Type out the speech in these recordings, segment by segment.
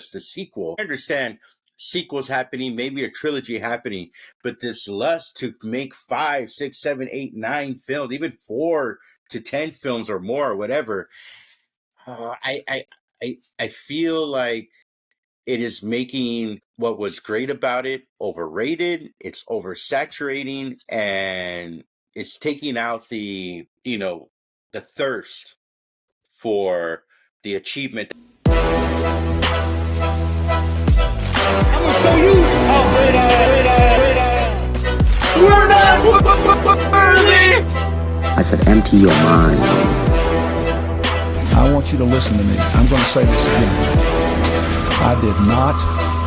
just a sequel. I understand sequels happening, maybe a trilogy happening, but this lust to make 5, 6, 7, 8, 9 films, even 4 to 10 films or more, or whatever. I feel like it is making what was great about it overrated. It's oversaturating, and it's taking out the thirst for the achievement. I'm gonna show you how great I am. We're not worthy. I said, empty your mind. I want you to listen to me. I'm going to say this again. I did not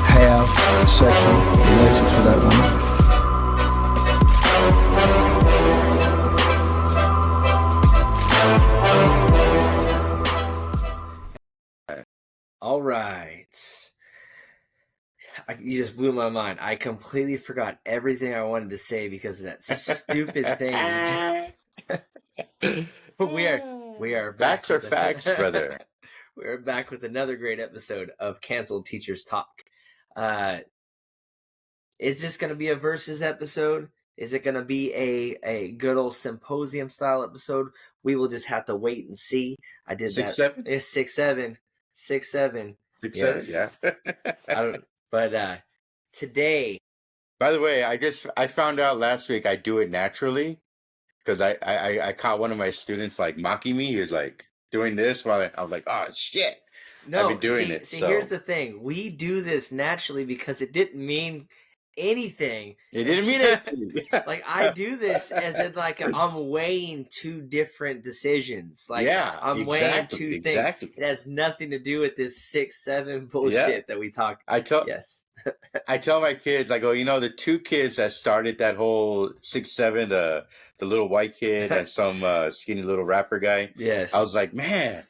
have sexual relations with that woman. All right. You just blew my mind. I completely forgot everything I wanted to say because of that stupid thing. We are back. Facts are facts, brother. We're back with another great episode of Canceled Teachers Talk. Is this going to be a versus episode? Is it going to be a good old symposium style episode? We will just have to wait and see. I did 6, that. 7? It's 6-7. 6-7. 6, 7, yeah. But today. By the way, I found out last week I do it naturally because I caught one of my students like mocking me. He was like doing this while I was like, oh shit. No, I've been doing it. See, here's the thing. We do this naturally because it didn't mean anything. It didn't mean anything. Like I do this as in like I'm weighing two different decisions. Like I'm weighing two things. It has nothing to do with this 6-7 bullshit that we talk. I tell my kids, I go, the 2 kids that started that whole 6-7, the little white kid and some skinny little rapper guy. Yes. I was like, man,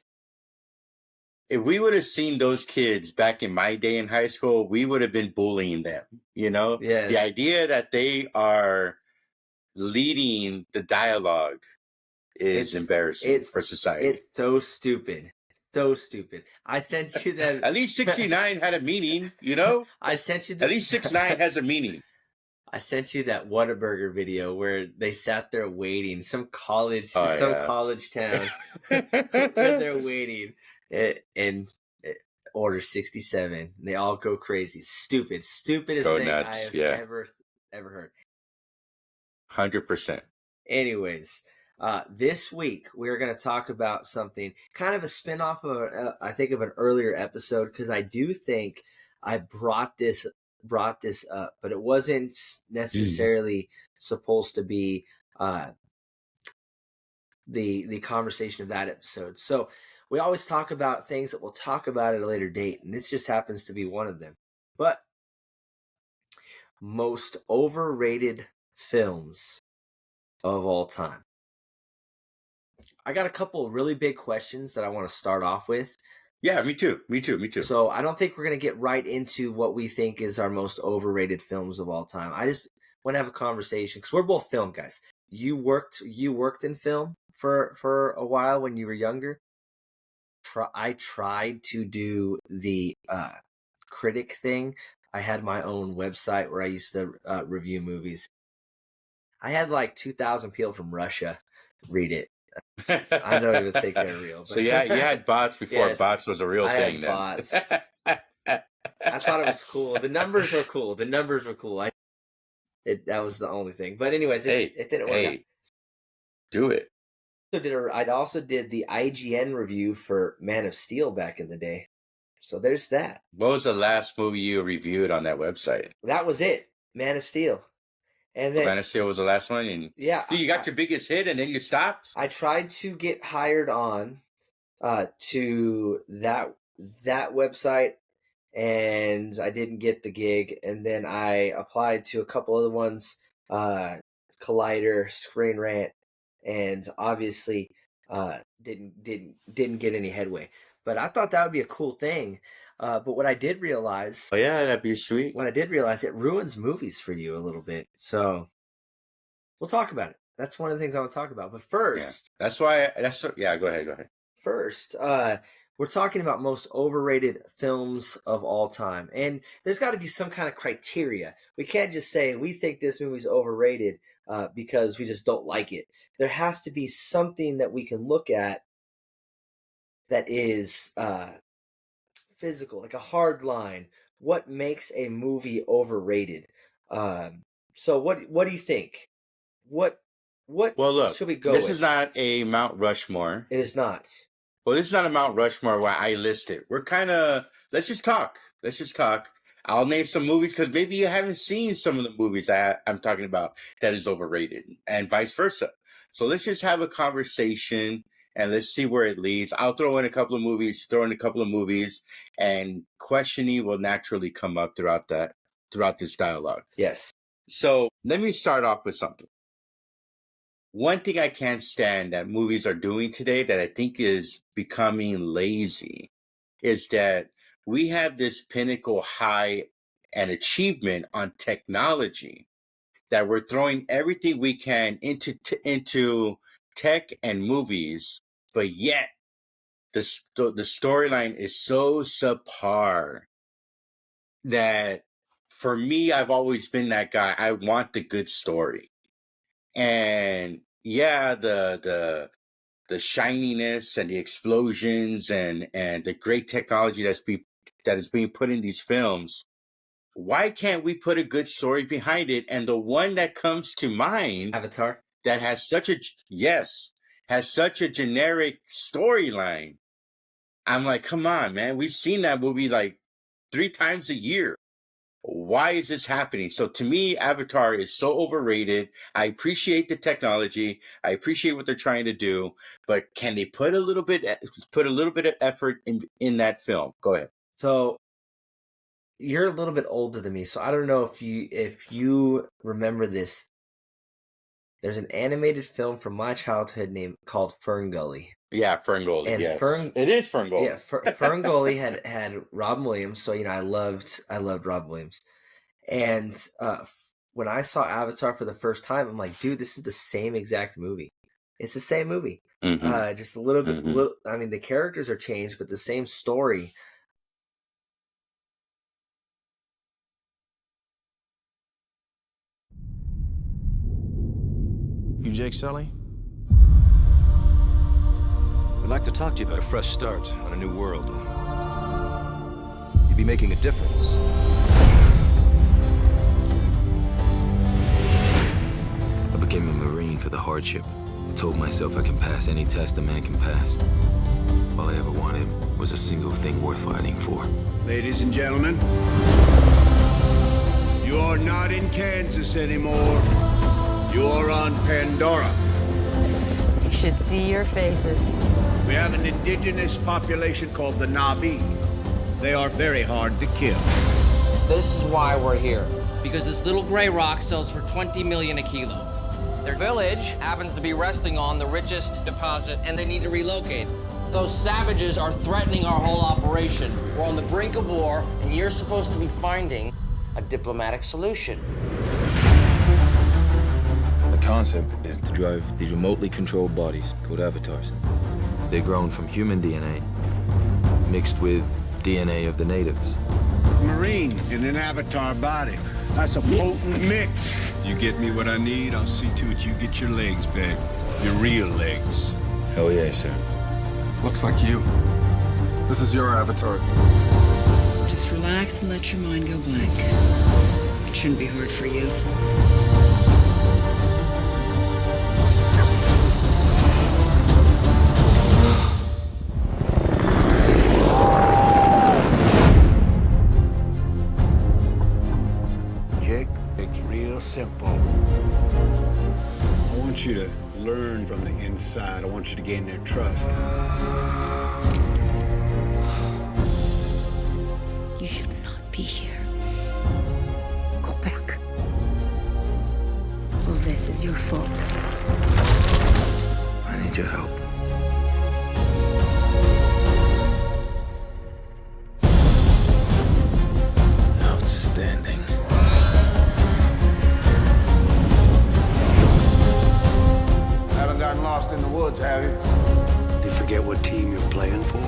if we would have seen those kids back in my day in high school, we would have been bullying them, Yes. The idea that they are leading the dialogue is embarrassing for society. It's so stupid. So stupid. I sent you that. At least 69 had a meaning, I sent you at least 6'9" has a meaning. I sent you that Whataburger video where they sat there waiting. Some college town where they're waiting and order 67. They all go crazy. Stupidest thing nuts. I have ever heard. 100%. Anyways. This week we're going to talk about something kind of a spinoff of I think of an earlier episode because I do think I brought this up, but it wasn't necessarily supposed to be the conversation of that episode. So we always talk about things that we'll talk about at a later date, and this just happens to be one of them. But most overrated films of all time. I got a couple of really big questions that I want to start off with. Yeah, me too. So I don't think we're going to get right into what we think is our most overrated films of all time. I just want to have a conversation because we're both film guys. You worked in film for a while when you were younger. I tried to do the critic thing. I had my own website where I used to review movies. I had like 2,000 people from Russia read it. I don't even think they're real. But... So yeah, you had bots before bots was a real thing. Had bots. I thought it was cool. The numbers were cool. That was the only thing. But anyways, it didn't work out. Do it. I also did the IGN review for Man of Steel back in the day. So there's that. What was the last movie you reviewed on that website? That was it. Man of Steel. And then Man of Steel was the last one? And yeah. Dude, you got your biggest hit and then you stopped? I tried to get hired on to that website and I didn't get the gig. And then I applied to a couple other ones, Collider, Screen Rant, and obviously didn't get any headway. But I thought that would be a cool thing. But what I did realize... Oh, yeah, that'd be sweet. What I did realize, it ruins movies for you a little bit. So we'll talk about it. That's one of the things I want to talk about. But first... Yeah, go ahead. First, we're we're talking about most overrated films of all time. And there's got to be some kind of criteria. We can't just say we think this movie's overrated because we just don't like it. There has to be something that we can look at that is physical, like a hard line. What makes a movie overrated? So what do you think? What Well, look, should we go this with? is not a Mount Rushmore. It is not. Well, this is not a Mount Rushmore where I list it. We're kind of, let's just talk. I'll name some movies because maybe you haven't seen some of the movies I'm talking about that is overrated, and vice versa. So let's just have a conversation and let's see where it leads. I'll throw in a couple of movies, and questioning will naturally come up throughout this dialogue. Yes. So let me start off with something. One thing I can't stand that movies are doing today that I think is becoming lazy is that we have this pinnacle high and achievement on technology that we're throwing everything we can into tech and movies, but yet the storyline is so subpar that for me, I've always been that guy. I want the good story. And yeah, the shininess and the explosions and the great technology that is being put in these films. Why can't we put a good story behind it? And the one that comes to mind, Avatar, that has such a generic storyline. I'm like, come on, man. We've seen that movie like 3 times a year. Why is this happening? So to me, Avatar is so overrated. I appreciate the technology. I appreciate what they're trying to do, but can they put a little bit of effort in that film? Go ahead. So you're a little bit older than me, so I don't know if you remember this. There's an animated film from my childhood called Fern Gully. Yeah, Fern Gully. And yes. It is Fern Gully. Yeah, Fern Gully had Robin Williams, so I loved Robin Williams. And when I saw Avatar for the first time, I'm like, dude, this is the same exact movie. It's the same movie. Mm-hmm. Just a little bit. I mean, the characters are changed, but the same story. You Jake Sully? I'd like to talk to you about a fresh start on a new world. You'd be making a difference. I became a Marine for the hardship. I told myself I can pass any test a man can pass. All I ever wanted was a single thing worth fighting for. Ladies and gentlemen, you are not in Kansas anymore. You are on Pandora. You should see your faces. We have an indigenous population called the Na'vi. They are very hard to kill. This is why we're here. Because this little gray rock sells for 20 million a kilo. Their village happens to be resting on the richest deposit, and they need to relocate. Those savages are threatening our whole operation. We're on the brink of war, and you're supposed to be finding a diplomatic solution. The concept is to drive these remotely controlled bodies, called avatars. They're grown from human DNA, mixed with DNA of the natives. Marine in an avatar body. That's a potent mix. You get me what I need, I'll see to it you get your legs back. Your real legs. Hell yeah, sir. Looks like you. This is your avatar. Just relax and let your mind go blank. It shouldn't be hard for you. Jake, it's real simple. I want you to learn from the inside. I want you to gain their trust. You should not be here. Go back. All this is your fault. I need your help. Outstanding. Haven't gotten lost in the woods, have you? Do you forget what team you're playing for?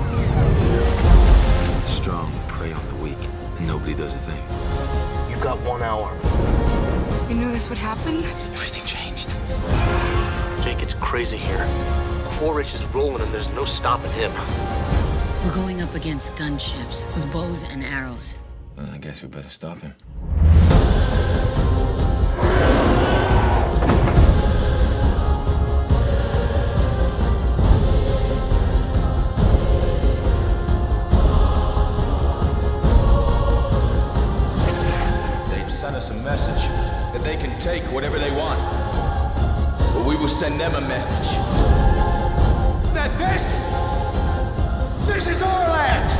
nobody does a thing. You got 1 hour. You knew this would happen? Everything changed. Jake, it's crazy here. Quaritch is rolling and there's no stopping him. We're going up against gunships with bows and arrows. Well, I guess we better stop him. They've sent us a message that they can take whatever they want. But we will send them a message that this is our land.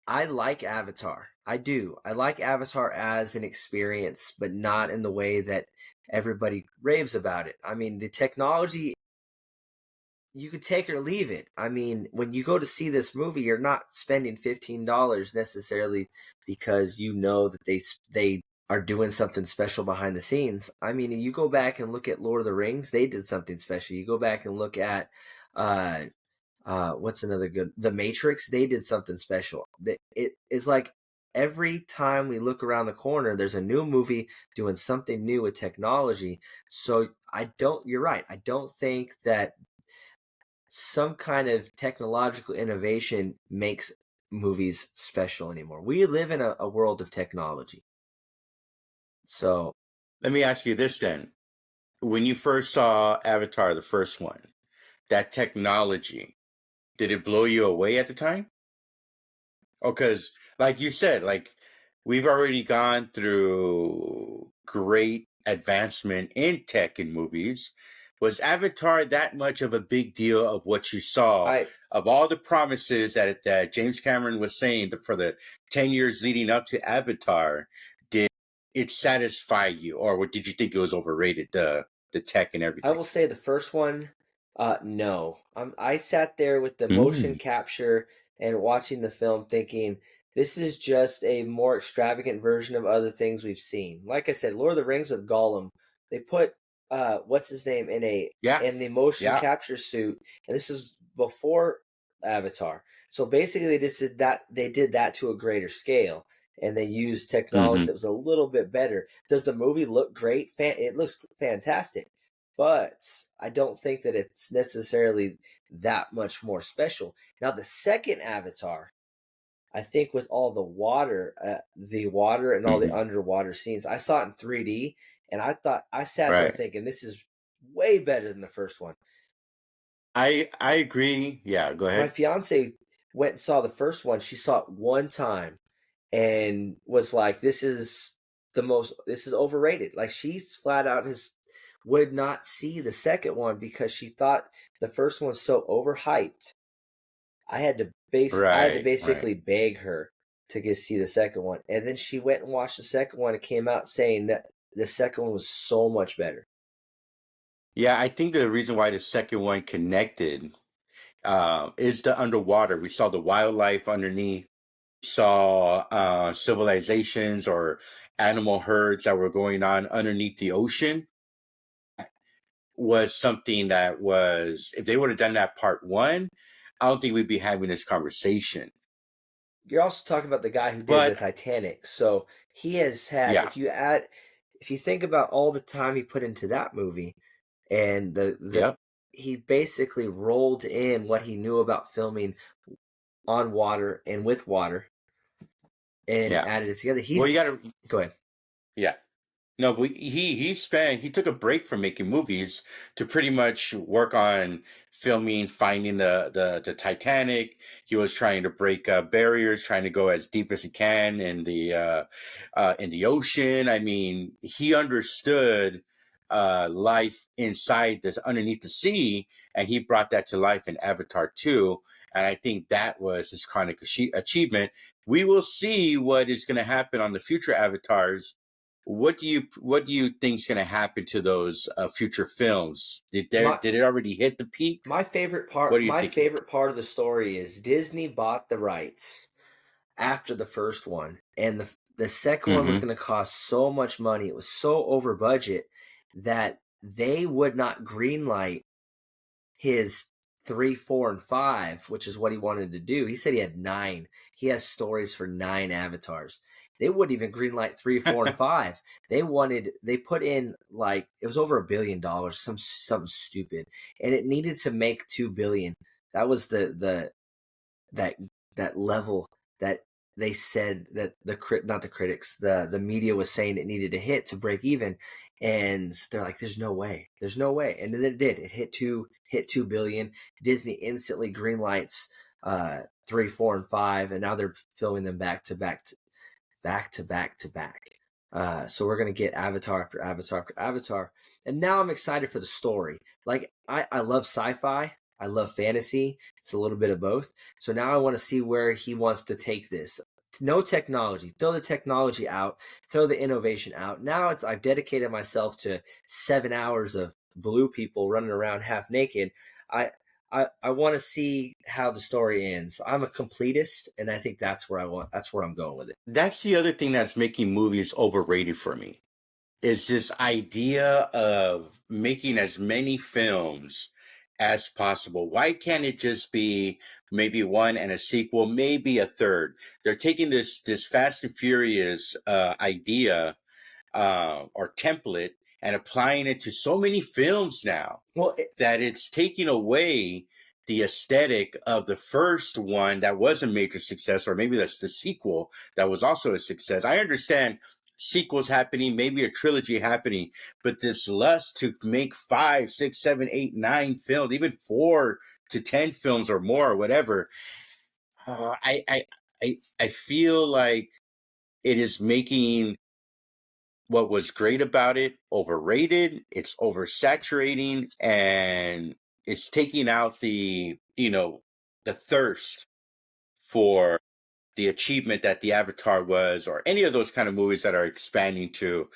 I like Avatar. I do. I like Avatar as an experience, but not in the way that everybody raves about it. I mean, the technology, you could take or leave it. I mean, when you go to see this movie, you're not spending $15 necessarily because you know that they are doing something special behind the scenes. I mean, you go back and look at Lord of the Rings, they did something special. You go back and look at what's another good, The Matrix, they did something special. It is like every time we look around the corner, there's a new movie doing something new with technology. So you're right, I don't think that some kind of technological innovation makes movies special anymore. We live in a world of technology. So let me ask you this then. When you first saw Avatar, the first one, that technology, did it blow you away at the time? Oh, because like you said, like we've already gone through great advancement in tech in movies. Was Avatar that much of a big deal of what you saw, of all the promises that James Cameron was saying for the 10 years leading up to Avatar? Did it satisfy you, or did you think it was overrated, the tech and everything? I will say the first one, no. I sat there with the motion capture and watching the film thinking, this is just a more extravagant version of other things we've seen. Like I said, Lord of the Rings with Gollum, they put what's his name in the motion capture suit, and this is before Avatar. So basically they did that to a greater scale, and they used technology that was a little bit better. Does the movie look great? It looks fantastic, but I don't think that it's necessarily that much more special. Now the second Avatar, I think with all the water and all the underwater scenes, I saw it in 3D, and I sat there thinking, this is way better than the first one. I agree. Yeah, go ahead. My fiance went and saw the first one. She saw it one time and was like, this is overrated. Like, she flat out would not see the second one because she thought the first one was so overhyped. I had to basically beg her to see the second one. And then she went and watched the second one and came out saying that the second one was so much better. Yeah, I think the reason why the second one connected is the underwater. We saw the wildlife underneath. We saw civilizations or animal herds that were going on underneath the ocean. Was something that was, if they would have done that part one, I don't think we'd be having this conversation. You're also talking about the guy who did the Titanic. So he has had, if you think about all the time he put into that movie, and he basically rolled in what he knew about filming on water and with water and added it together. Go ahead. Yeah. No, but he took a break from making movies to pretty much work on filming, finding the Titanic. He was trying to break barriers, trying to go as deep as he can in the ocean. I mean, he understood life inside underneath the sea, and he brought that to life in Avatar 2. And I think that was his chronic achievement. We will see what is going to happen on the future Avatars. What do you think is going to happen to those future films? Did it already hit the peak? My favorite part of the story is Disney bought the rights after the first one, and the second one was going to cost so much money. It was so over budget that they would not greenlight his 3, 4, and 5, which is what he wanted to do. He said he had 9. He has stories for 9 avatars. They wouldn't even greenlight 3, 4, and 5. They put in like it was over $1 billion, something stupid, and it needed to make $2 billion. That was that level that they said that the media was saying it needed to hit to break even, and they're like, there's no way, and then it did. It hit 2 billion. Disney instantly greenlights 3, 4, and 5, and now they're filming them back to back. So we're gonna get Avatar after Avatar after Avatar, and now I'm excited for the story. Like I love sci-fi. I love fantasy. It's a little bit of both. So now I want to see where he wants to take this. No technology. Throw the technology out. Throw the innovation out. Now I've dedicated myself to 7 hours of blue people running around half naked. I want to see how the story ends. I'm a completist, and I think that's where I'm going with it. That's the other thing that's making movies overrated for me. Is this idea of making as many films as possible. Why can't it just be maybe one and a sequel, maybe a third? They're taking this Fast and Furious idea or template and applying it to so many films now that it's taking away the aesthetic of the first one that was a major success, or maybe that's the sequel that was also a success. I understand sequels happening, maybe a trilogy happening, but this lust to make 5, 6, 7, 8, 9 films, even 4 to 10 films or more, or whatever, I feel like it is making what was great about it overrated. It's oversaturating, and it's taking out the thirst for the achievement that the Avatar was, or any of those kind of movies that are expanding to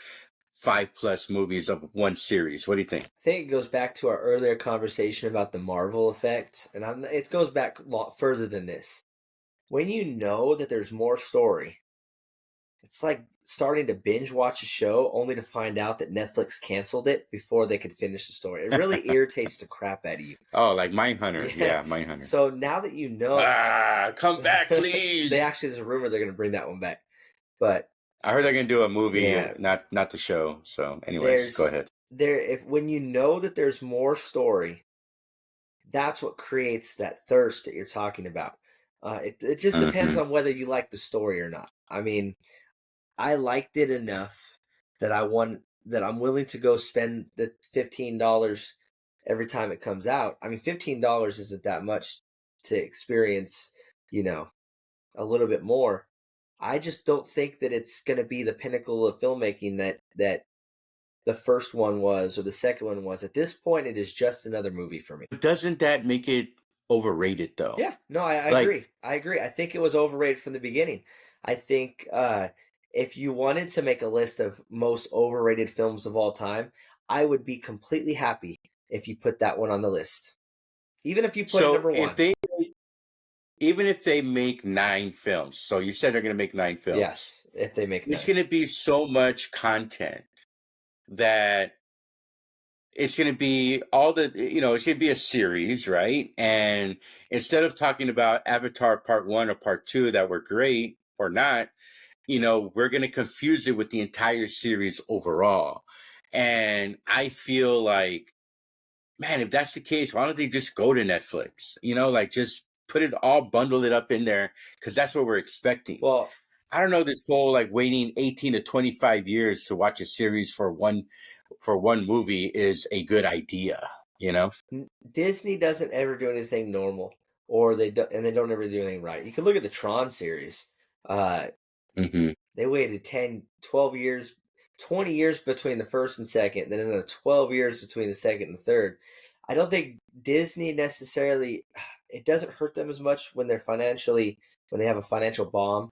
5+ movies of one series. What do you think? I think it goes back to our earlier conversation about the Marvel effect, and it goes back a lot further than this. When you know that there's more story, it's like starting to binge watch a show only to find out that Netflix canceled it before they could finish the story. It really irritates the crap out of you. Oh, like Mindhunter. Yeah, Mindhunter. So now that you know... come back, please! There's a rumor they're going to bring that one back. But I heard they're going to do a movie, not the show. So anyways, go ahead. When you know that there's more story, that's what creates that thirst that you're talking about. It just depends on whether you like the story or not. I mean... I liked it enough that I'm willing to go spend the $15 every time it comes out. I mean, $15 isn't that much to experience, a little bit more. I just don't think that it's going to be the pinnacle of filmmaking that the first one was or the second one was. At this point, it is just another movie for me. But doesn't that make it overrated, though? Yeah, no, I agree. I agree. I think it was overrated from the beginning. I think... if you wanted to make a list of most overrated films of all time, I would be completely happy if you put that one on the list. Even if you put it number 1. Even if they make 9 films, so you said they're going to make 9 films. Yes, if they make 9. It's going to be so much content that it's going to be it's going to be a series, right? And instead of talking about Avatar Part 1 or Part 2 that were great or not, we're going to confuse it with the entire series overall. And I feel like, man, if that's the case, why don't they just go to Netflix? Just put it all, bundle it up in there, because that's what we're expecting. Well, I don't know, this whole waiting 18 to 25 years to watch a series for one movie is a good idea, Disney doesn't ever do anything normal, they don't ever do anything right. You can look at the Tron series. They waited 10, 12 years, 20 years between the first and second, then another 12 years between the second and the third. I don't think Disney necessarily, it doesn't hurt them as much when they have a financial bomb.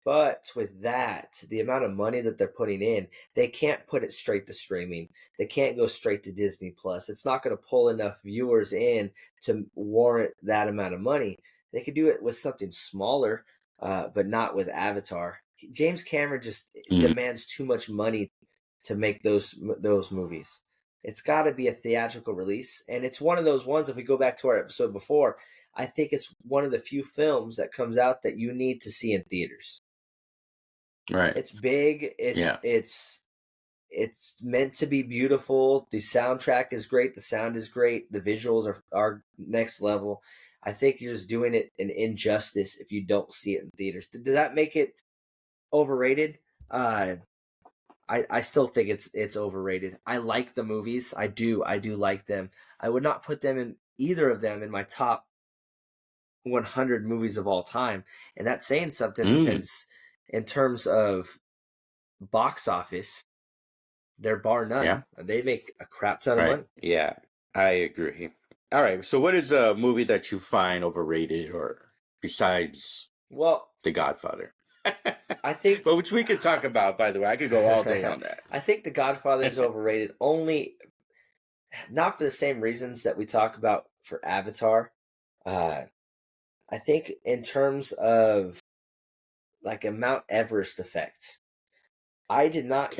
But with that, the amount of money that they're putting in, they can't put it straight to streaming. They can't go straight to Disney Plus. It's not going to pull enough viewers in to warrant that amount of money. They could do it with something smaller. but not with Avatar. James Cameron just Mhm. demands too much money to make those movies. It's got to be a theatrical release, and it's one of those ones. If we go back to our episode before, I think it's one of the few films that comes out that you need to see in theaters. Right. It's big. It's meant to be beautiful. The soundtrack is great. The sound is great. The visuals are next level. I think you're just doing it an injustice if you don't see it in theaters. Does that make it overrated? I still think it's overrated. I like the movies. I do like them. I would not put them in either of them in my top 100 movies of all time. And that's saying something since in terms of box office, they're bar none. Yeah. They make a crap ton of money. Yeah, I agree. All right. So what is a movie that you find overrated or besides The Godfather? I think, but which we could talk about, by the way. I could go all day on that. I think The Godfather is overrated only not for the same reasons that we talk about for Avatar. I think in terms of like a Mount Everest effect. I did not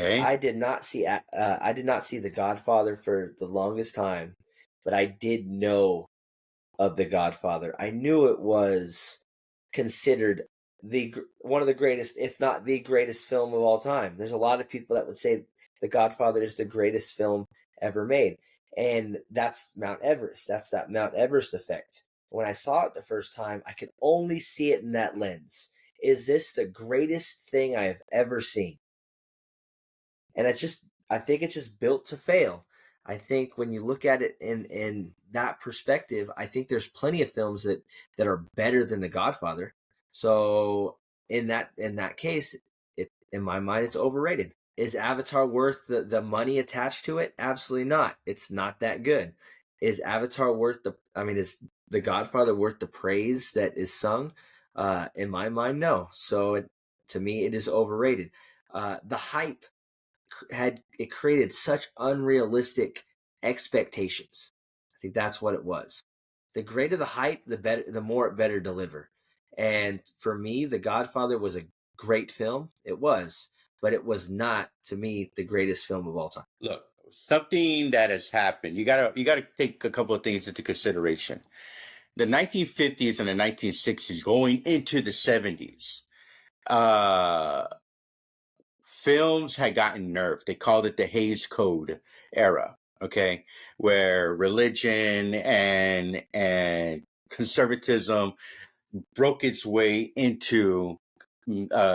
see The Godfather for the longest time, but I did know of The Godfather. I knew it was considered one of the greatest, if not the greatest film of all time. There's a lot of people that would say The Godfather is the greatest film ever made. And that's Mount Everest. That's that Mount Everest effect. When I saw it the first time, I could only see it in that lens. Is this the greatest thing I have ever seen? And I think it's just built to fail. I think when you look at it in that perspective, I think there's plenty of films that are better than The Godfather. So in that case, in my mind, it's overrated. Is Avatar worth the money attached to it? Absolutely not. It's not that good. Is Avatar worth is The Godfather worth the praise that is sung? In my mind, no. So to me, it is overrated. The hype it created such unrealistic expectations. I think that's what it was. The greater the hype, the more it better deliver. And for me, The Godfather was a great film. It was, but it was not, to me, the greatest film of all time. Look, something that has happened. You gotta take a couple of things into consideration. The 1950s and the 1960s, going into the 70s, films had gotten nerfed. They called it the Hays Code era. Okay, where religion and conservatism broke its way into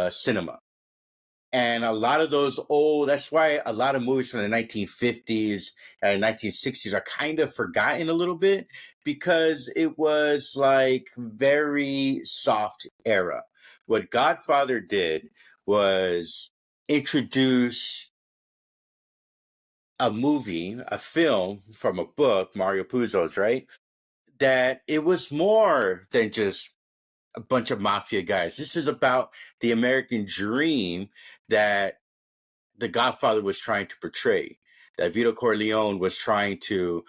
cinema. And a lot of that's why a lot of movies from the 1950s and 1960s are kind of forgotten a little bit, because it was like very soft era. What Godfather did was introduce a film from a book, Mario Puzo's, right? That it was more than just a bunch of mafia guys. This is about the American dream that The Godfather was trying to portray, that Vito Corleone was trying to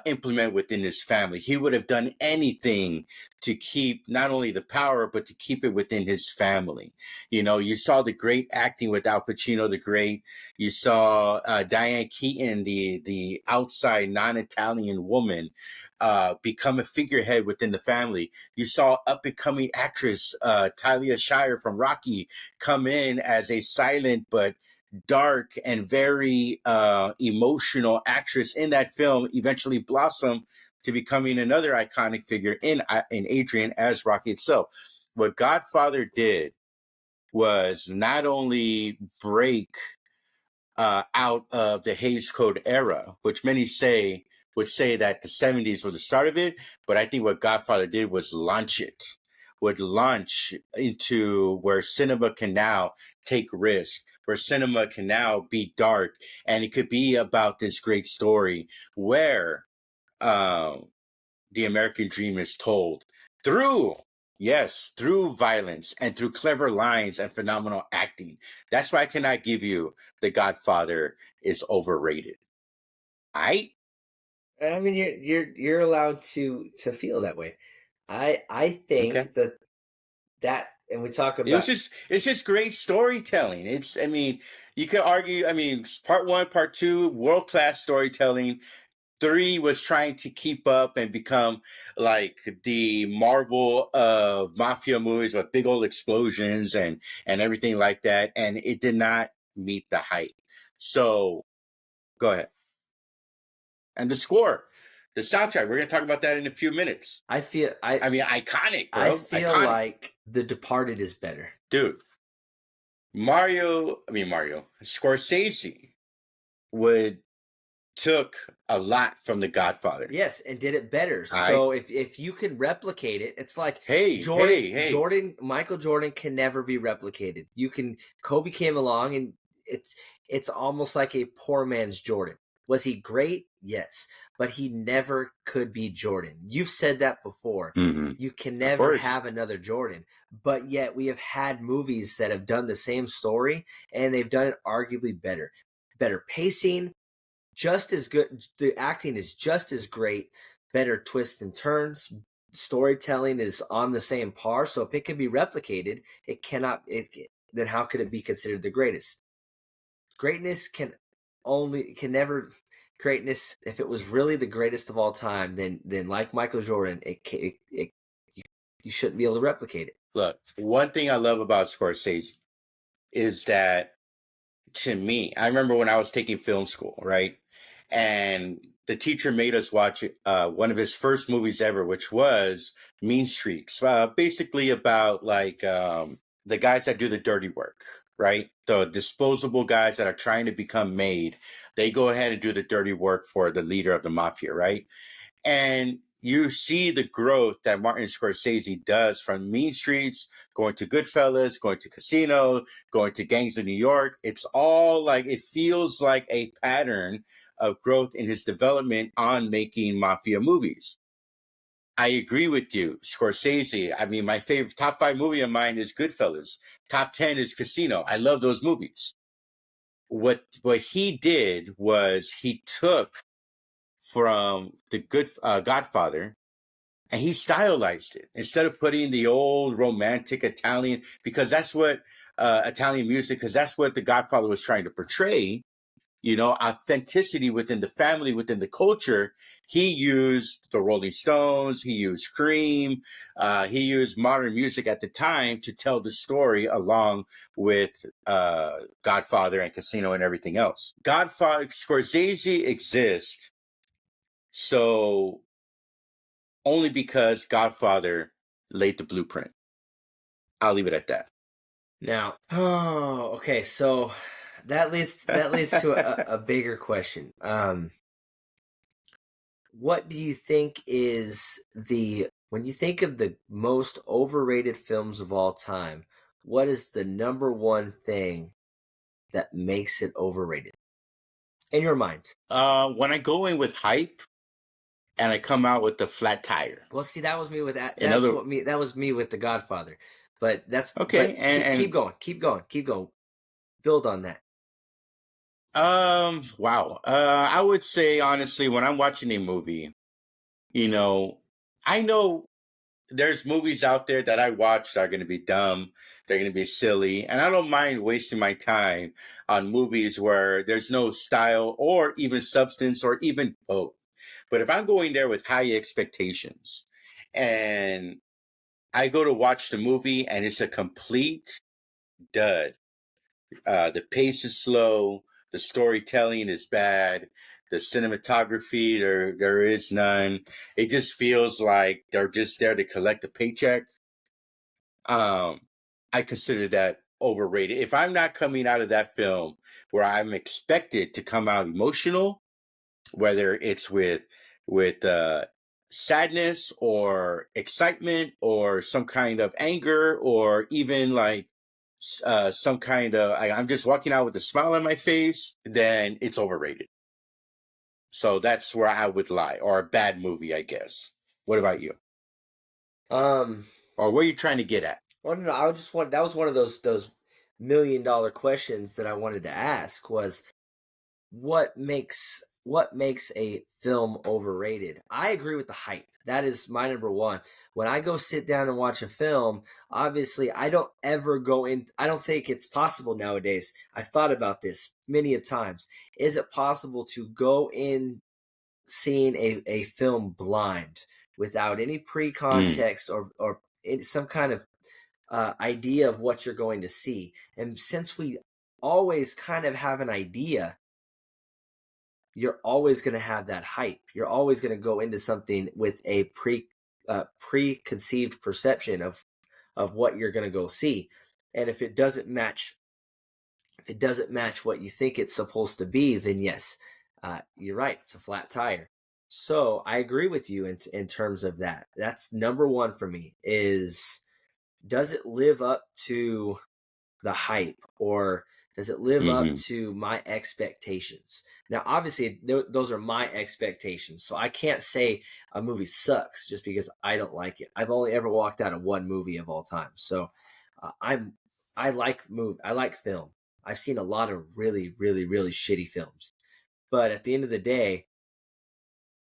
implement within his family. He would have done anything to keep not only the power, but to keep it within his family. You know, you saw the great acting with Al Pacino the Great. You saw Diane Keaton, the outside non-Italian woman, become a figurehead within the family. You saw up-and-coming actress Talia Shire from Rocky come in as a silent but dark and very emotional actress in that film, eventually blossom to becoming another iconic figure in Adrian as Rocky itself. What Godfather did was not only break out of the Hays Code era, which many would say that the 70s was the start of it, but I think what Godfather did was launch into where cinema can now take risks, where cinema can now be dark, and it could be about this great story where the American dream is told through violence and through clever lines and phenomenal acting. That's why I cannot give you The Godfather is overrated. I mean, you're allowed to feel that way. I think that and we talk It about was it's just great storytelling. I mean, you could argue, I mean, part 1, part 2, world-class storytelling. 3 was trying to keep up and become like the Marvel of mafia movies with big old explosions and everything like that, and it did not meet the hype. So, go ahead. And the score, the soundtrack, we're going to talk about that in a few minutes. I mean, iconic, bro. I feel iconic. like The Departed is better. Dude, Mario, Scorsese took a lot from The Godfather. Yes, and did it better. So if you can replicate it, it's like Michael Jordan can never be replicated. Kobe came along and it's almost like a poor man's Jordan. Was he great? Yes, but he never could be Jordan. You've said that before. Mm-hmm. You can never have another Jordan, but yet we have had movies that have done the same story and they've done it arguably better. Better pacing, just as good. The acting is just as great. Better twists and turns. Storytelling is on the same par. So if it can be replicated, it cannot. Then how could it be considered the greatest? Greatness can never. Greatness, if it was really the greatest of all time, then like Michael Jordan, you shouldn't be able to replicate it. Look, one thing I love about Scorsese is that, to me, I remember when I was taking film school, right? And the teacher made us watch one of his first movies ever, which was Mean Streets, basically about like the guys that do the dirty work, right? The disposable guys that are trying to become made. They go ahead and do the dirty work for the leader of the mafia, right? And you see the growth that Martin Scorsese does from Mean Streets, going to Goodfellas, going to Casino, going to Gangs of New York. It's all like, it feels like a pattern of growth in his development on making mafia movies. I agree with you, Scorsese. I mean, my favorite top 5 movie of mine is Goodfellas. Top 10 is Casino. I love those movies. What he did was he took from the Godfather and he stylized it instead of putting the old romantic Italian, because that's what Italian music, because that's what the Godfather was trying to portray. Authenticity within the family, within the culture. He used the Rolling Stones, he used Cream, he used modern music at the time to tell the story along with Godfather and Casino and everything else. Scorsese exists so only because Godfather laid the blueprint. I'll leave it at that. Now, okay, so that leads to a bigger question. What do you think is when you think of the most overrated films of all time, what is the number one thing that makes it overrated in your minds? When I go in with hype and I come out with the flat tire. Well, see, that was me with that. That was me with The Godfather. But that's okay. And keep going. Build on that. Wow. I would say, honestly, when I'm watching a movie, I know there's movies out there that I watch that are going to be dumb. They're going to be silly. And I don't mind wasting my time on movies where there's no style or even substance or even both. But if I'm going there with high expectations and I go to watch the movie and it's a complete dud, the pace is slow, the storytelling is bad, the cinematography, there is none. It just feels like they're just there to collect a paycheck. I consider that overrated. If I'm not coming out of that film where I'm expected to come out emotional, whether it's with sadness or excitement or some kind of anger or even like some kind of I'm just walking out with a smile on my face, then it's overrated. So that's where I would lie, or a bad movie, I guess. What about you? Or what are you trying to get at? Well, no, that was one of those $1 million questions that I wanted to ask was what makes what makes a film overrated? I agree with the hype. That is my number one. When I go sit down and watch a film, obviously I don't ever go in. I don't think it's possible nowadays. I've thought about this many a times. Is it possible to go in seeing a film blind without any pre-context or some kind of idea of what you're going to see? And since we always kind of have an idea, you're always going to have that hype. You're always going to go into something with a preconceived perception of what you're going to go see. And if it doesn't match what you think it's supposed to be, then yes, you're right. It's a flat tire. So I agree with you in terms of that. That's number one for me is, does it live up to the hype, or does it live up to my expectations? Now, obviously, those are my expectations, so I can't say a movie sucks just because I don't like it. I've only ever walked out of one movie of all time, so I like film. I've seen a lot of really, really, really shitty films, but at the end of the day,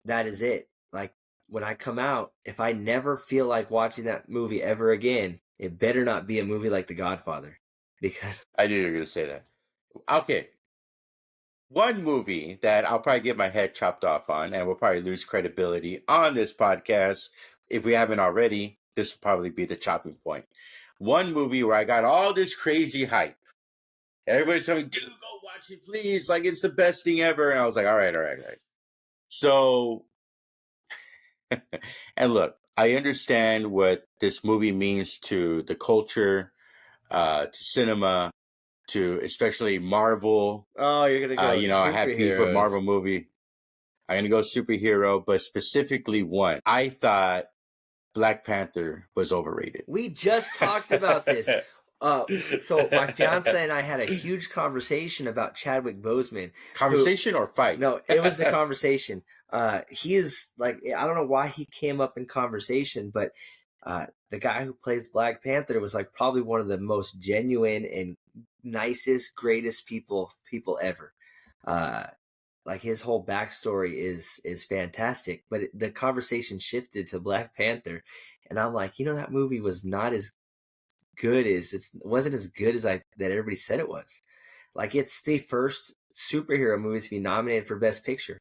that is it. Like, when I come out, if I never feel like watching that movie ever again, it better not be a movie like The Godfather. Because I knew you were going to say that. Okay. One movie that I'll probably get my head chopped off on, and we'll probably lose credibility on this podcast. If we haven't already, this will probably be the chopping point. One movie where I got all this crazy hype. Everybody's telling me, dude, go watch it, please. Like, it's the best thing ever. And I was like, all right. So, and look, I understand what this movie means to the culture, to cinema, to especially Marvel. Oh, you're gonna go I had beef with Marvel movie. I'm gonna go superhero, but specifically one. I thought Black Panther was overrated. We just talked about this. So my fiance and I had a huge conversation about Chadwick Boseman. Conversation or fight? No, it was a conversation. He is like, I don't know why he came up in conversation, but the guy who plays Black Panther was like probably one of the most genuine and nicest, greatest people ever. Like, his whole backstory is fantastic, but the conversation shifted to Black Panther, and I'm like, that movie was not as good as it wasn't as good as that everybody said it was. Like, it's the first superhero movie to be nominated for Best Picture,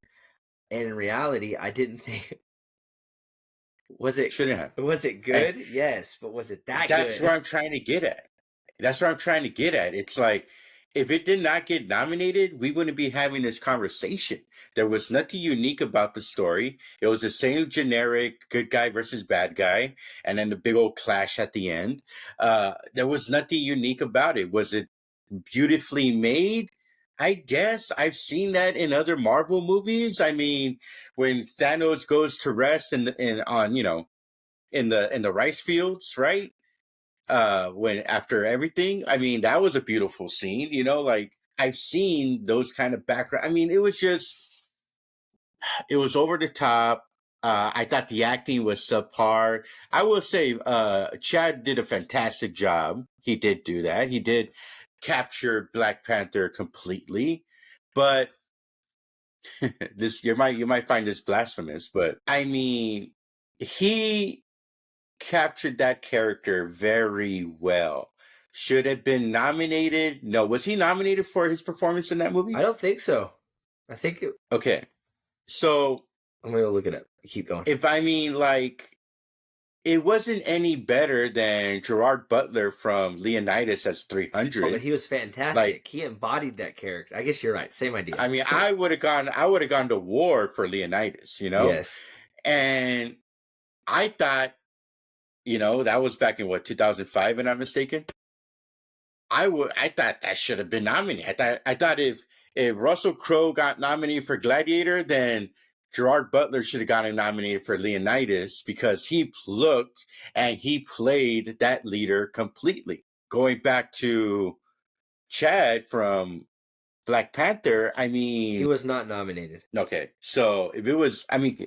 and in reality, I didn't think. Shouldn't have. Was it good? Yes, but was it that good? That's where I'm trying to get at. It's like, if it did not get nominated, we wouldn't be having this conversation. There was nothing unique about the story. It was the same generic good guy versus bad guy, and then the big old clash at the end. There was nothing unique about it. Was it beautifully made? I guess I've seen that in other Marvel movies. I mean, when Thanos goes to rest in the rice fields, right? When after everything, I mean, that was a beautiful scene. Like, I've seen those kind of background. I mean, it was over the top. I thought the acting was subpar. I will say, Chad did a fantastic job. He did do that. He did capture Black Panther completely, but this you might find this blasphemous, but I mean, he captured that character very well. Should have been nominated. No, was he nominated for his performance in that movie? I don't think so. I think okay. So I'm gonna look it up. Keep going. It wasn't any better than Gerard Butler from Leonidas as 300. Oh, but he was fantastic. He embodied that character. I guess you're right. Same idea. I mean, I would have gone to war for Leonidas, Yes. And I thought, that was back in 2005, if I'm not mistaken. I thought that should have been nominated. I thought if Russell Crowe got nominated for Gladiator, then Gerard Butler should have gotten nominated for Leonidas, because he looked and he played that leader completely. Going back to Chad from Black Panther, I mean, he was not nominated. Okay, so if it was, I mean,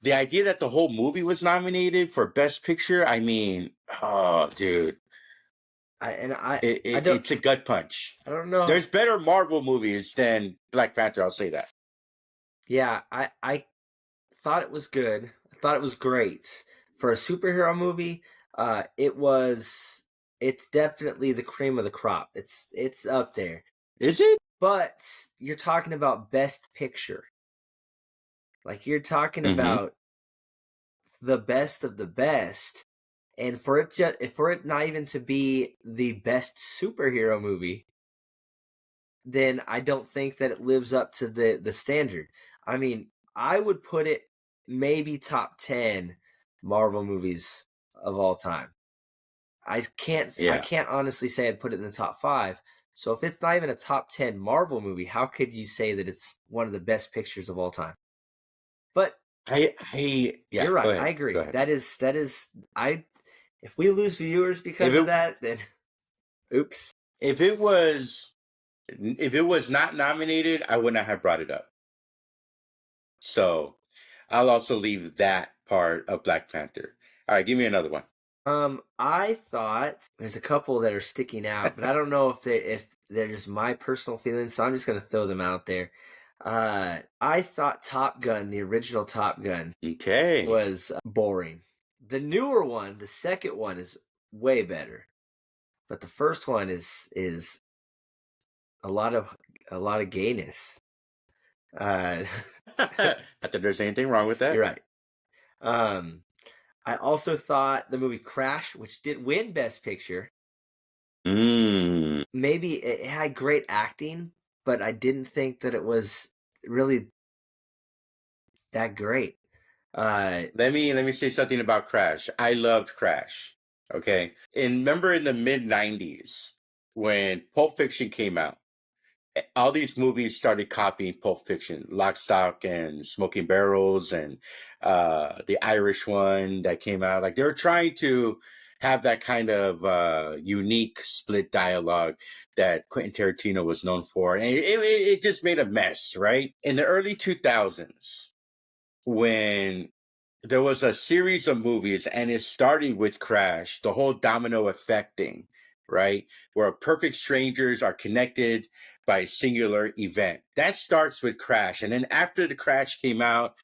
the idea that the whole movie was nominated for Best Picture, I mean, oh, dude. It's a gut punch. I don't know. There's better Marvel movies than Black Panther, I'll say that. Yeah, I thought it was good. I thought it was great for a superhero movie. It's definitely the cream of the crop. It's up there. Is it? But you're talking about best picture. Like you're talking about the best of the best. And for it not even to be the best superhero movie, then I don't think that it lives up to the standard. I mean, I would put it maybe top 10 Marvel movies of all time. I can't honestly say I'd put it in the top 5. So if it's not even a top 10 Marvel movie, how could you say that it's one of the best pictures of all time? But you're right. I agree. That is if we lose viewers because of that, then oops. If it was not nominated, I would not have brought it up. So I'll also leave that part of Black Panther. All right, give me another one. I thought there's a couple that are sticking out, but I don't know if they're just my personal feelings, so I'm just gonna throw them out there. I thought Top Gun, the original Top Gun, was boring. The newer one, the second one, is way better, but the first one is a lot of gayness. Not that there's anything wrong with that. You're right. I also thought the movie Crash, which did win Best Picture, maybe it had great acting, but I didn't think that it was really that great. Let me say something about Crash. I loved Crash. Okay, and remember in the mid-90s when Pulp Fiction came out, all these movies started copying Pulp Fiction, Lock, Stock, and Smoking Barrels, and the Irish one that came out. Like they were trying to have that kind of unique split dialogue that Quentin Tarantino was known for, and it just made a mess, right? In the early 2000s, when there was a series of movies, and it started with Crash, the whole domino effect thing, right? Where perfect strangers are connected by a singular event. That starts with Crash. And then after the Crash came out,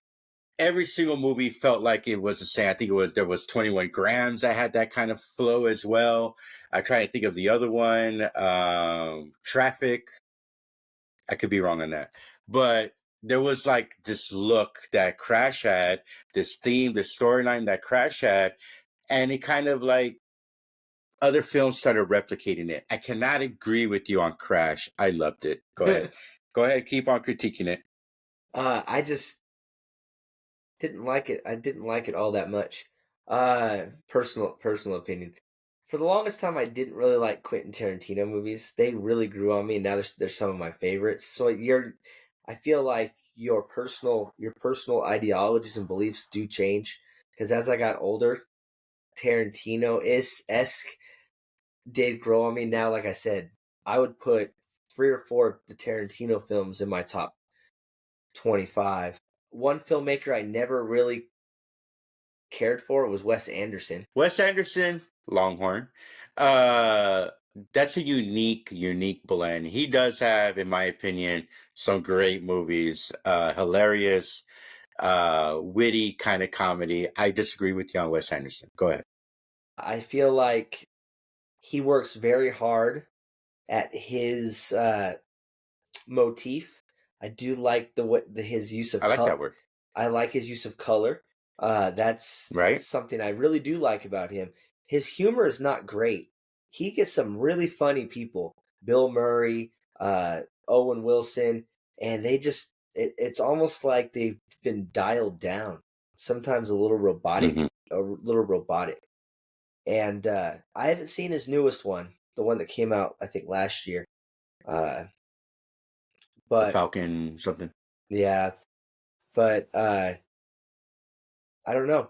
every single movie felt like it was the same. I think there was 21 Grams that had that kind of flow as well. I try to think of the other one, Traffic. I could be wrong on that. But there was like this look that Crash had, this theme, this storyline that Crash had, and it kind of like other films started replicating it. I cannot agree with you on Crash. I loved it. Go ahead. Go ahead, keep on critiquing it. I just didn't like it. I didn't like it all that much. Personal opinion. For the longest time, I didn't really like Quentin Tarantino movies. They really grew on me, and now they're some of my favorites. So I feel like your personal ideologies and beliefs do change because as I got older, Tarantino-esque did grow on me. Now, like I said, I would put 3 or 4 of the Tarantino films in my top 25. One filmmaker I never really cared for was Wes Anderson. Wes Anderson, Longhorn. That's a unique blend. He does have, in my opinion, some great movies. Hilarious, witty kind of comedy. I disagree with you on Wes Anderson. Go ahead. I feel like he works very hard at his motif. I do like his use of I like that word. I like his use of color. That's something I really do like about him. His humor is not great. He gets some really funny people. Bill Murray, Owen Wilson, and they just it's almost like they've been dialed down. Sometimes a little robotic, And I haven't seen his newest one, the one that came out I think last year. But the Falcon something. Yeah. But I don't know.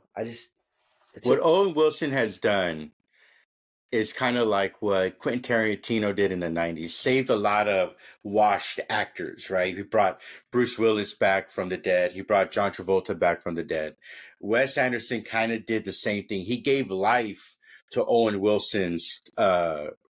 What Owen Wilson has done is kind of like what Quentin Tarantino did in the 90s. Saved a lot of washed actors, right? He brought Bruce Willis back from the dead. He brought John Travolta back from the dead. Wes Anderson kind of did the same thing. He gave life to Owen Wilson's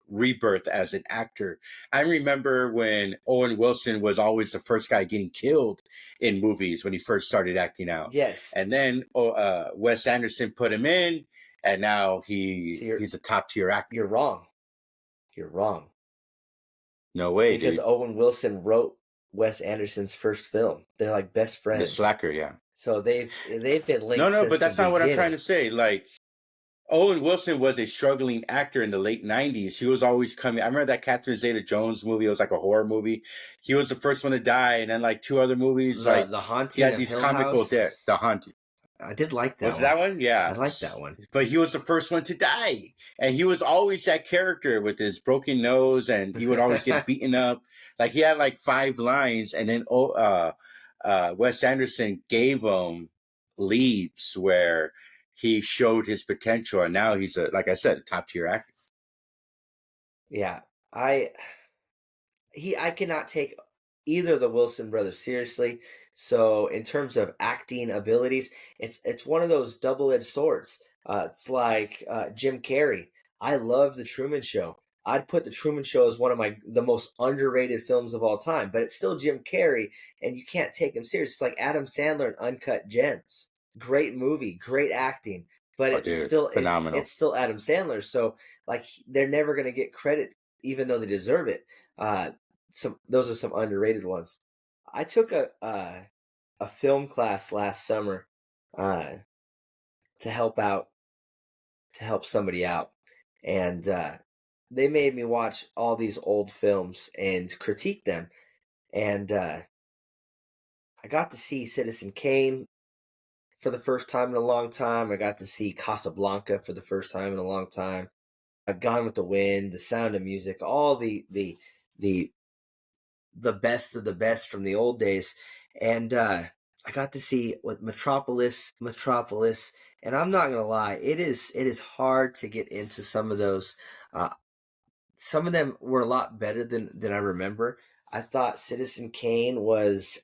rebirth as an actor. I remember when Owen Wilson was always the first guy getting killed in movies when he first started acting out. Yes. And then Wes Anderson put him in, and now he's a top tier actor. You're wrong. You're wrong. No way, because dude. Owen Wilson wrote Wes Anderson's first film. They're like best friends. The Slacker, yeah. So they've been linked. No, but that's not what I'm trying to say. Like, Owen Wilson was a struggling actor in the late 90s. He was always coming. I remember that Catherine Zeta-Jones movie. It was like a horror movie. He was the first one to die, and then like 2 other movies. The Haunting. He had these comical deaths. The Haunting. I did like that. Was that one? Yeah, I liked that one. But he was the first one to die, and he was always that character with his broken nose, and he would always get beaten up. Like he had like 5 lines, and then Wes Anderson gave him leads where he showed his potential, and now he's like I said, a top tier actor. Yeah, I cannot take either of the Wilson brothers seriously. So in terms of acting abilities, it's one of those double-edged swords. It's like Jim Carrey. I love The Truman Show. I'd put The Truman Show as one of the most underrated films of all time, but it's still Jim Carrey, and you can't take him serious. It's like Adam Sandler in Uncut Gems. Great movie, great acting, but it's still phenomenal. It's still Adam Sandler, so like they're never going to get credit, even though they deserve it. Those are some underrated ones. I took a film class last summer to help somebody out, and they made me watch all these old films and critique them, and I got to see Citizen Kane for the first time in a long time. I got to see Casablanca for the first time in a long time. Gone with the Wind, The Sound of Music, all the best of the best from the old days. And I got to see Metropolis, and I'm not gonna lie, it is hard to get into some of those. Some of them were a lot better than I remember. I thought Citizen Kane was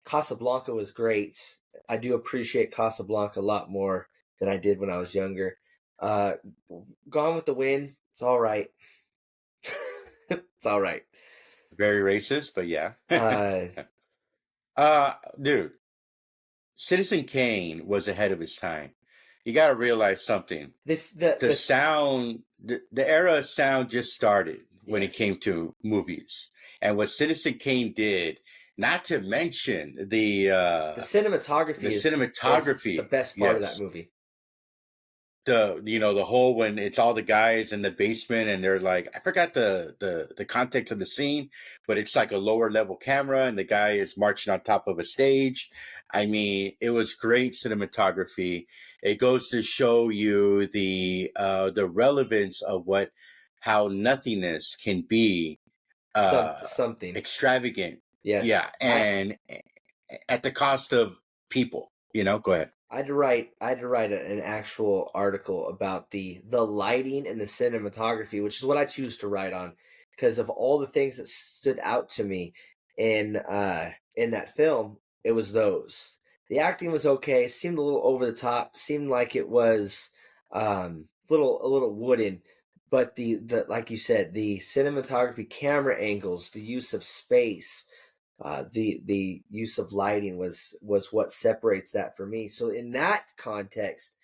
Casablanca was great. I do appreciate Casablanca a lot more than I did when I was younger. Gone with the Wind, it's all right. It's all right. Very racist, but yeah. Dude, Citizen Kane was ahead of his time. You got to realize something. The sound, the era of sound just started when it came to movies. And what Citizen Kane did, not to mention the cinematography is the best part of that movie. The whole when it's all the guys in the basement and they're like, I forgot the context of the scene, but it's like a lower level camera and the guy is marching on top of a stage. I mean, it was great cinematography. It goes to show you the relevance of how nothingness can be something extravagant. Yes. Yeah, and at the cost of people. Go ahead. I had to write an actual article about the lighting and the cinematography, which is what I choose to write on, because of all the things that stood out to me in that film. It was those. The acting was okay. Seemed a little over the top. Seemed like it was a little wooden. But the like you said, the cinematography, camera angles, the use of space, the use of lighting was what separates that for me. So in that context,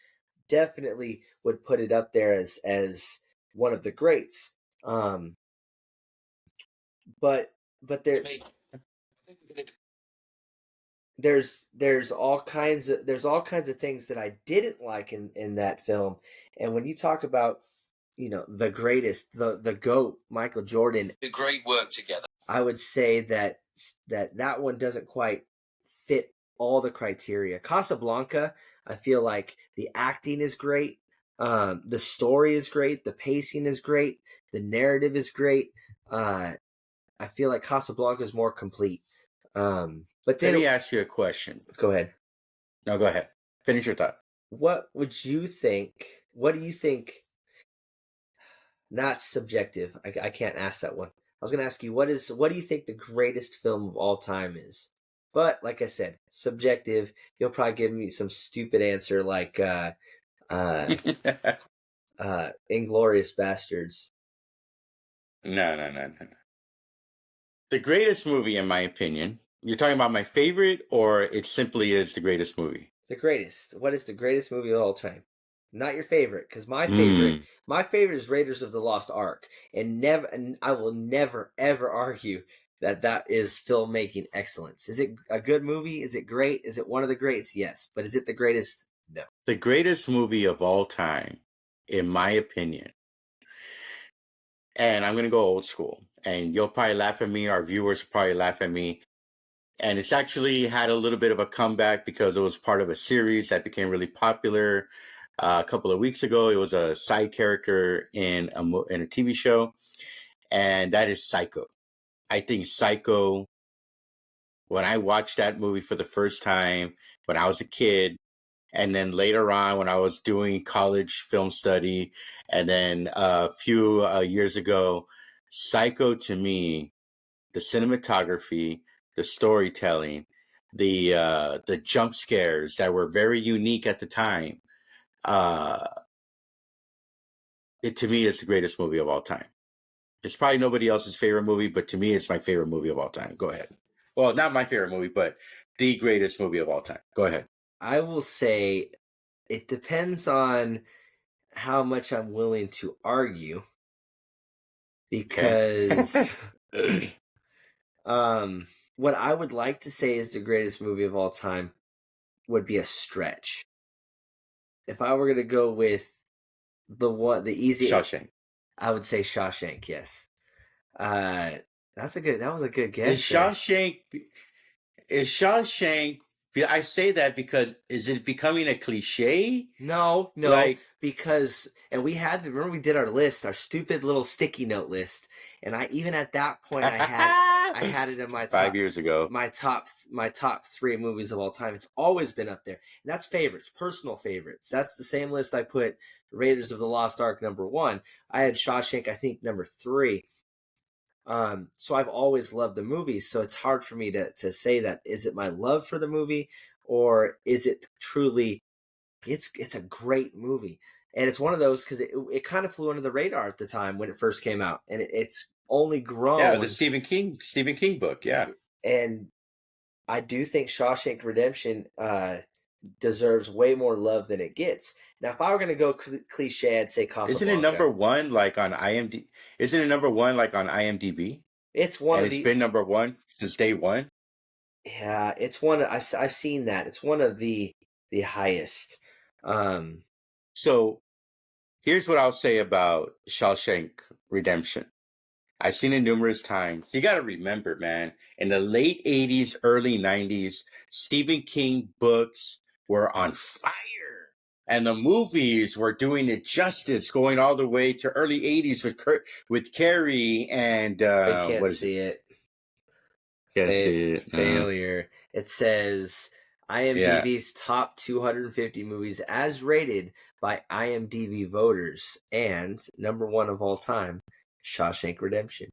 definitely would put it up there as one of the greats. But there's all kinds of things that I didn't like in that film. And when you talk about the greatest, the GOAT, Michael Jordan, the great work together, I would say that one doesn't quite fit all the criteria. Casablanca, I feel like the acting is great, the story is great, the pacing is great, the narrative is great. I feel like Casablanca is more complete. But then, let me ask you a question. Go ahead. No, go ahead. Finish your thought. What do you think? Not subjective. I can't ask that one. I was going to ask you, what do you think the greatest film of all time is? But like I said, subjective. You'll probably give me some stupid answer like Inglourious Bastards. No. The greatest movie, in my opinion. You're talking about my favorite, or it simply is the greatest movie? The greatest. What is the greatest movie of all time? Not your favorite, because my Mm. favorite is Raiders of the Lost Ark, and I will never ever argue that is filmmaking excellence. Is it a good movie? Is it great? Is it one of the greats? Yes, but is it the greatest? No. The greatest movie of all time, in my opinion. And I'm going to go old school. And you'll probably laugh at me. Our viewers will probably laugh at me. And it's actually had a little bit of a comeback because it was part of a series that became really popular a couple of weeks ago. It was a side character in a TV show, and that is Psycho. I think Psycho, when I watched that movie for the first time when I was a kid, and then later on when I was doing college film study, and then a few years ago, Psycho, to me, the cinematography, the storytelling, the jump scares that were very unique at the time, it to me is the greatest movie of all time. It's probably nobody else's favorite movie, but to me, it's my favorite movie of all time. Go ahead. Well, not my favorite movie, but the greatest movie of all time. Go ahead. I will say it depends on how much I'm willing to argue, because what I would like to say is the greatest movie of all time would be a stretch. If I were going to go with the easy Shawshank. I would say Shawshank. Yes. That was a good guess. Is Shawshank? I say that because is it becoming a cliche? No, Like, because we remember we did our stupid little sticky note list, and even at that point I had it in my 5 years ago. my top 3 movies of all time. It's always been up there, and that's favorites, personal favorites. That's the same list I put Raiders of the Lost Ark number 1. I had Shawshank, I think, number 3. So I've always loved the movie, so it's hard for me to say that. Is it my love for the movie, or is it truly it's a great movie? And it's one of those because it kind of flew under the radar at the time when it first came out, and it's only grown. Yeah, the Stephen King book, yeah. And I do think Shawshank Redemption deserves way more love than it gets. Now, if I were going to go cliche, I'd say Casablanca. Isn't it number 1 like on IMDb? Isn't it number 1 like on IMDb? It's one and of it's been number 1 since day one. Yeah, it's one. I've seen that. It's one of the highest. So here's what I'll say about Shawshank Redemption. I've seen it numerous times. You got to remember, man, in the late 80s, early 90s, Stephen King books were on fire. And the movies were doing it justice, going all the way to early 80s with Carrie and I can't what is see it. Can't see it. Failure. It says IMDb's top 250 movies as rated by IMDb voters, and number 1 of all time, Shawshank Redemption.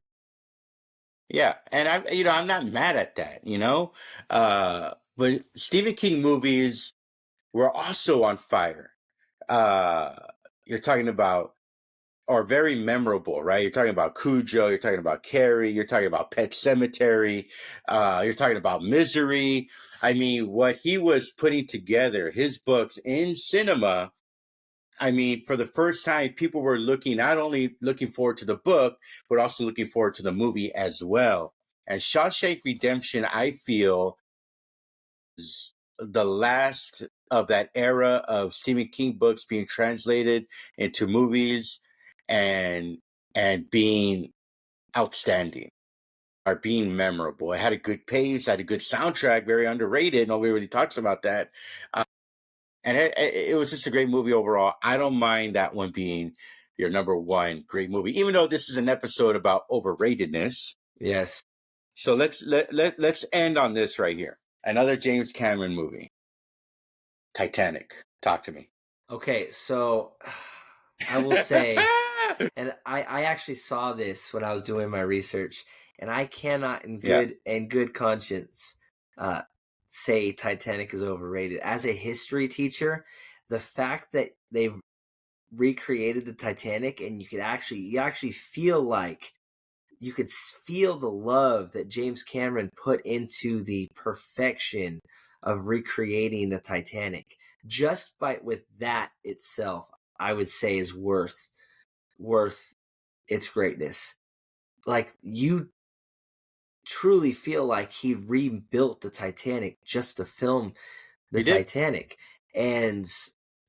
Yeah, and I'm not mad at that, but Stephen King movies were also on fire. You're talking about, or very memorable, right? You're talking about Cujo, you're talking about Carrie, you're talking about Pet Sematary, you're talking about Misery. I mean, what he was putting together, his books in cinema, I mean, for the first time, people were not only looking forward to the book, but also looking forward to the movie as well. And Shawshank Redemption, I feel, is the last of that era of Stephen King books being translated into movies and being outstanding, or being memorable. It had a good pace, had a good soundtrack, very underrated. Nobody really talks about that. And it was just a great movie overall. I don't mind that one being your number 1 great movie, even though this is an episode about overratedness. Yes. So let's end on this right here. Another James Cameron movie, Titanic. Talk to me. Okay, so I will say, and I actually saw this when I was doing my research, and I cannot in good conscience say Titanic is overrated. As a history teacher, the fact that they've recreated the Titanic and you actually feel like you could feel the love that James Cameron put into the perfection of recreating the Titanic. Just with that itself, I would say is worth its greatness. Like, you truly feel like he rebuilt the Titanic just to film the Titanic, and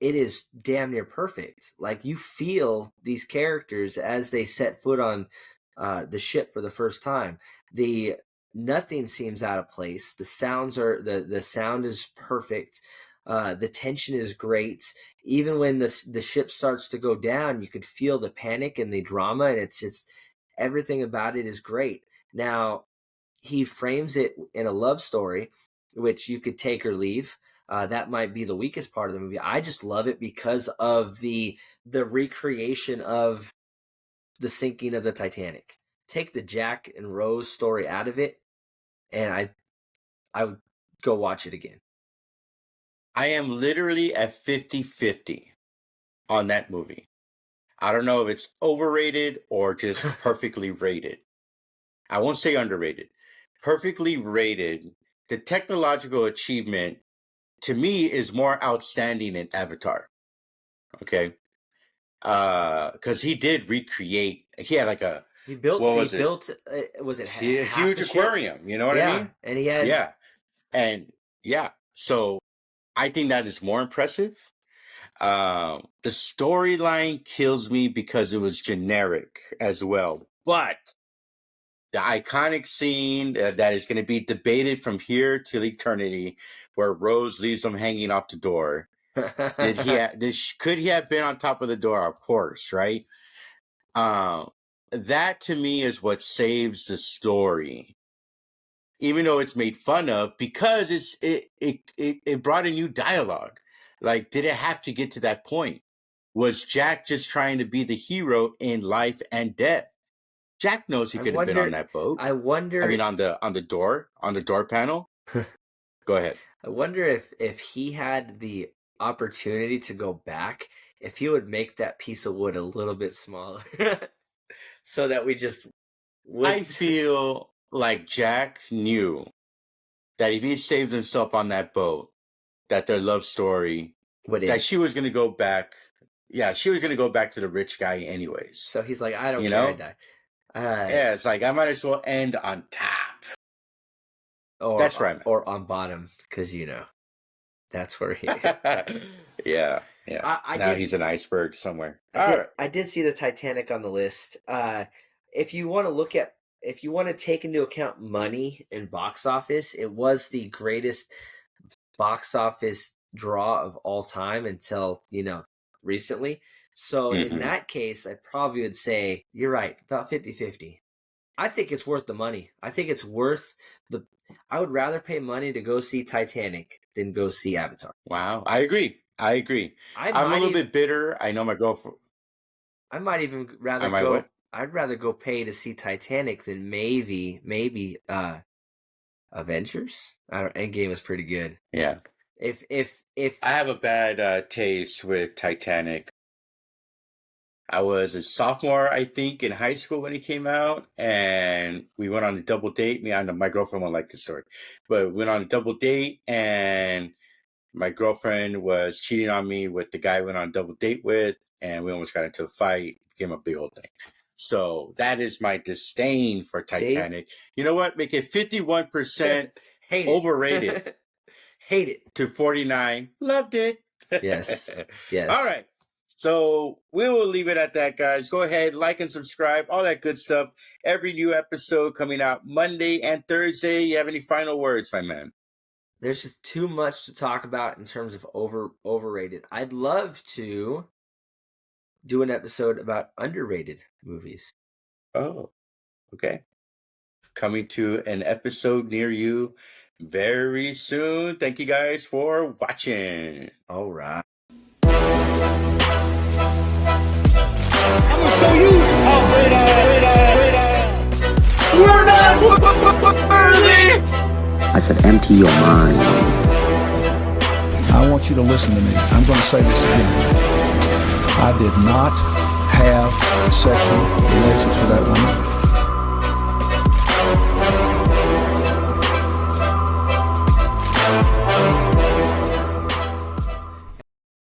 it is damn near perfect. Like, you feel these characters as they set foot on the ship for the first time. Nothing seems out of place. The sounds are the sound is perfect. The tension is great. Even when the ship starts to go down, you could feel the panic and the drama, and it's just everything about it is great. Now, he frames it in a love story, which you could take or leave. That might be the weakest part of the movie. I just love it because of the recreation of the sinking of the Titanic. Take the Jack and Rose story out of it, and I would go watch it again. I am literally at 50-50 on that movie. I don't know if it's overrated or just perfectly rated. I won't say underrated. Perfectly rated. The technological achievement, to me, is more outstanding than Avatar. Okay? Because he did recreate. He had like a... He built was it a huge aquarium, you know what I mean? And he had... So I think that is more impressive. The storyline kills me because it was generic as well. But the iconic scene that is going to be debated from here to eternity, where Rose leaves him hanging off the door. Could he have been on top of the door? Of course, right? That to me is what saves the story, even though it's made fun of, because it brought a new dialogue. Like, did it have to get to that point? Was Jack just trying to be the hero in life and death? Jack knows he could have been on that boat. I wonder. I mean, on the door panel. Go ahead. I wonder if he had the opportunity to go back, if he would make that piece of wood a little bit smaller, so that we just would. I feel like Jack knew that if he saved himself on that boat, that their love story, she was going to go back. Yeah, she was going to go back to the rich guy anyways. So he's like, I don't care, I die. It's like, I might as well end on top. That's right. Or on bottom, because, that's where he... Yeah. Now he's an iceberg somewhere. I did see the Titanic on the list. If you want to take into account money and box office, it was the greatest box office draw of all time until, recently. So in that case, I probably would say, you're right, about 50-50. I think it's worth the money. I think it's worth I would rather pay money to go see Titanic than go see Avatar. Wow. I agree. I'm a little bit bitter. I know my girlfriend. I might even rather go. I'd rather go pay to see Titanic than maybe Avengers. Endgame was pretty good. Yeah. If I have a bad taste with Titanic. I was a sophomore, I think, in high school when it came out, and we went on a double date. My girlfriend won't like the story, but we went on a double date, and my girlfriend was cheating on me with the guy I went on a double date with, and we almost got into a fight. It became a big old thing. So that is my disdain for Titanic. See? You know what? Make it 51% overrated. Hate it. To 49. Loved it. Yes. All right. So we will leave it at that, guys. Go ahead, like and subscribe, all that good stuff. Every new episode coming out Monday and Thursday. You have any final words, my man? There's just too much to talk about in terms of overrated. I'd love to do an episode about underrated movies. Oh, okay. Coming to an episode near you very soon. Thank you guys for watching. All right. I'm gonna show you how great We're not worthy! I said, empty your mind. I want you to listen to me. I'm going to say this again. I did not have sexual relations with that woman.